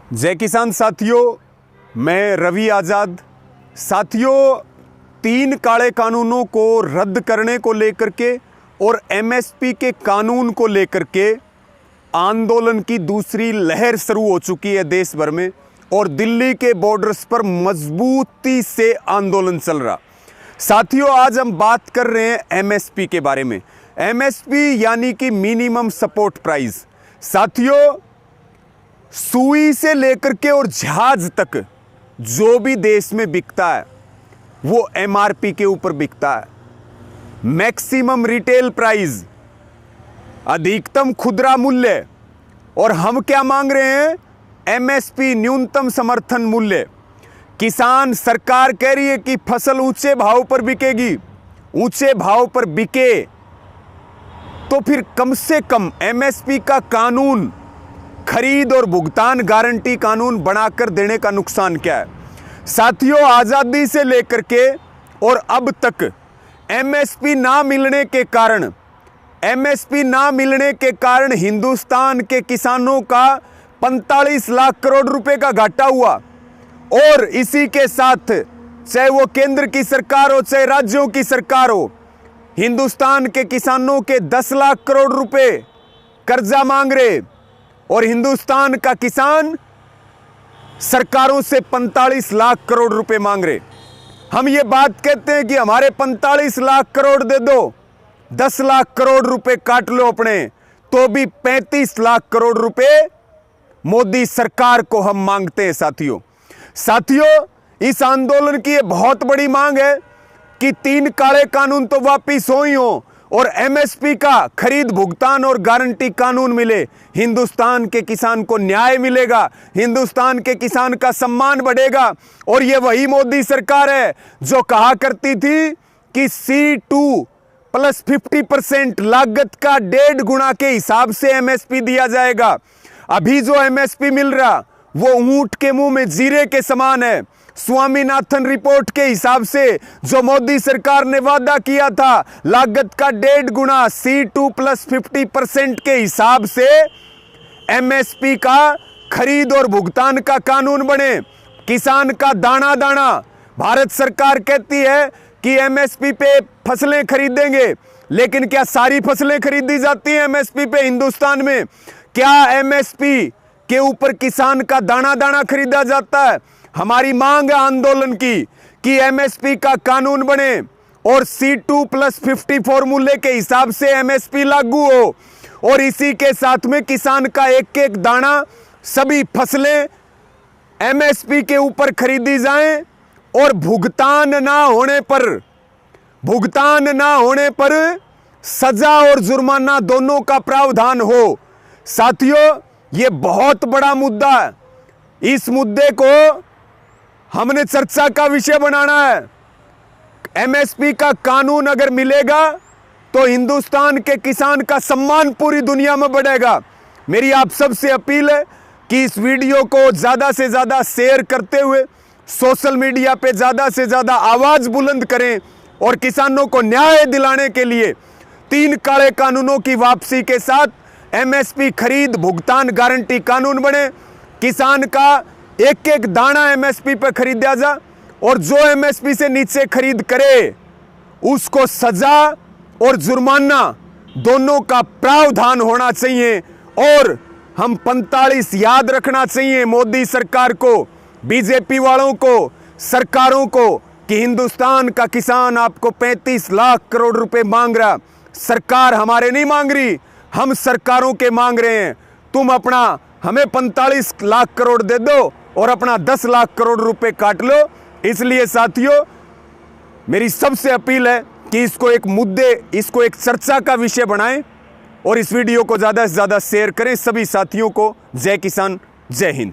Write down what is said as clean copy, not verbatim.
जय किसान साथियों, मैं रवि आज़ाद। साथियों, 3 काले कानूनों को रद्द करने को लेकर के और एमएसपी के कानून को लेकर के आंदोलन की दूसरी लहर शुरू हो चुकी है देश भर में और दिल्ली के बॉर्डर्स पर मजबूती से आंदोलन चल रहा। साथियों, आज हम बात कर रहे हैं एमएसपी के बारे में। एमएसपी यानी कि मिनिमम सपोर्ट प्राइस। साथियों, सुई से लेकर के और जहाज तक जो भी देश में बिकता है वो एमआरपी के ऊपर बिकता है। मैक्सिमम रिटेल प्राइस, अधिकतम खुदरा मूल्य। और हम क्या मांग रहे हैं? एमएसपी, न्यूनतम समर्थन मूल्य। किसान, सरकार कह रही है कि फसल ऊंचे भाव पर बिकेगी। ऊंचे भाव पर बिके तो फिर कम से कम एमएसपी का कानून, खरीद और भुगतान गारंटी कानून बनाकर देने का नुकसान क्या है? साथियों, आजादी से लेकर के और अब तक एमएसपी ना मिलने के कारण हिंदुस्तान के किसानों का 45 लाख करोड़ रुपए का घाटा हुआ। और इसी के साथ चाहे वो केंद्र की सरकार हो चाहे राज्यों की सरकार हो, हिंदुस्तान के किसानों के 10 लाख करोड़ रुपए कर्जा मांग रहे और हिंदुस्तान का किसान सरकारों से 45 लाख करोड़ रुपए मांग रहे। हम ये बात कहते हैं कि हमारे 45 लाख करोड़ दे दो, 10 लाख करोड़ रुपए काट लो अपने, तो भी 35 लाख करोड़ रुपए मोदी सरकार को हम मांगते हैं। साथियों, इस आंदोलन की ये बहुत बड़ी मांग है कि 3 काले कानून तो वापिस हो ही हो और एमएसपी का खरीद, भुगतान और गारंटी कानून मिले। हिंदुस्तान के किसान को न्याय मिलेगा, हिंदुस्तान के किसान का सम्मान बढ़ेगा। और ये वही मोदी सरकार है जो कहा करती थी कि C2 प्लस 50% लागत का 1.5 गुना के हिसाब से एमएसपी दिया जाएगा। अभी जो एमएसपी मिल रहा वो ऊंट के मुंह में जीरे के समान है। स्वामीनाथन रिपोर्ट के हिसाब से जो मोदी सरकार ने वादा किया था, लागत का 1.5 गुना C2 प्लस 50% के हिसाब से एमएसपी का खरीद और भुगतान का कानून बने। किसान का दाना दाना। भारत सरकार कहती है कि एमएसपी पे फसलें खरीदेंगे, लेकिन क्या सारी फसलें खरीदी जाती हैं एमएसपी पे हिंदुस्तान में? क्या एमएसपी के ऊपर किसान का दाना दाना खरीदा जाता है? हमारी मांग है आंदोलन की कि एमएसपी का कानून बने और C2 प्लस 50 फॉर्मूले के हिसाब से एमएसपी लागू हो और इसी के साथ में किसान का एक एक दाना, सभी फसलें एमएसपी के ऊपर खरीदी जाएं और भुगतान ना होने पर सजा और जुर्माना दोनों का प्रावधान हो। साथियों, ये बहुत बड़ा मुद्दा है। इस मुद्दे को हमने चर्चा का विषय बनाना है। एमएसपी का कानून अगर मिलेगा तो हिंदुस्तान के किसान का सम्मान पूरी दुनिया में बढ़ेगा। मेरी आप सबसे अपील है कि इस वीडियो को ज्यादा से ज्यादा शेयर करते हुए सोशल मीडिया पे ज्यादा से ज्यादा आवाज बुलंद करें और किसानों को न्याय दिलाने के लिए 3 काले कानूनों की वापसी के साथ एमएसपी खरीद, भुगतान, गारंटी कानून बने। किसान का एक एक दाना एमएसपी पर खरीदा जा और जो एमएसपी से नीचे खरीद करे उसको सजा और जुर्माना दोनों का प्रावधान होना चाहिए। और हम 45 याद रखना चाहिए मोदी सरकार को, बीजेपी वालों को, सरकारों को कि हिंदुस्तान का किसान आपको 35 लाख करोड़ रुपए मांग रहा। सरकार हमारे नहीं मांग रही, हम सरकारों के मांग रहे हैं। तुम अपना हमें 45 लाख करोड़ दे दो और अपना 10 लाख करोड़ रुपए काट लो। इसलिए साथियों, मेरी सबसे अपील है कि इसको एक चर्चा का विषय बनाएं और इस वीडियो को ज़्यादा से ज़्यादा शेयर करें। सभी साथियों को जय किसान, जय हिंद।